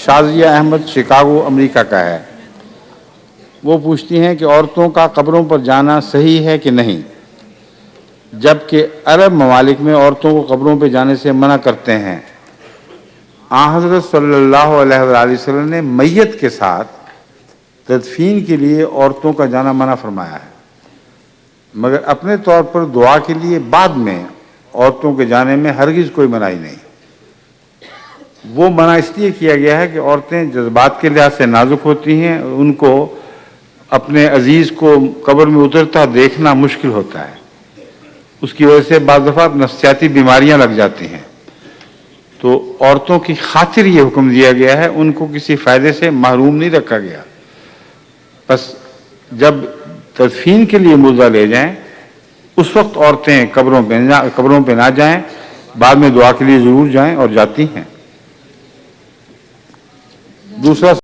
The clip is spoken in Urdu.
شازیہ احمد شکاگو امریکہ کا ہے۔ وہ پوچھتی ہیں کہ عورتوں کا قبروں پر جانا صحیح ہے کہ نہیں، جبکہ عرب ممالک میں عورتوں کو قبروں پہ جانے سے منع کرتے ہیں۔ آن حضرت صلی اللہ علیہ وآلہ وسلم نے میت کے ساتھ تدفین کے لیے عورتوں کا جانا منع فرمایا ہے، مگر اپنے طور پر دعا کے لیے بعد میں عورتوں کے جانے میں ہرگز کوئی منائی نہیں۔ وہ منع اس لیے کیا گیا ہے کہ عورتیں جذبات کے لحاظ سے نازک ہوتی ہیں، ان کو اپنے عزیز کو قبر میں اترتا دیکھنا مشکل ہوتا ہے، اس کی وجہ سے بعض دفعہ نفسیاتی بیماریاں لگ جاتی ہیں، تو عورتوں کی خاطر یہ حکم دیا گیا ہے، ان کو کسی فائدے سے محروم نہیں رکھا گیا۔ بس جب تدفین کے لیے مردہ لے جائیں اس وقت عورتیں قبروں پہ نہ جائیں، بعد میں دعا کے لیے ضرور جائیں اور جاتی ہیں۔ دوسرا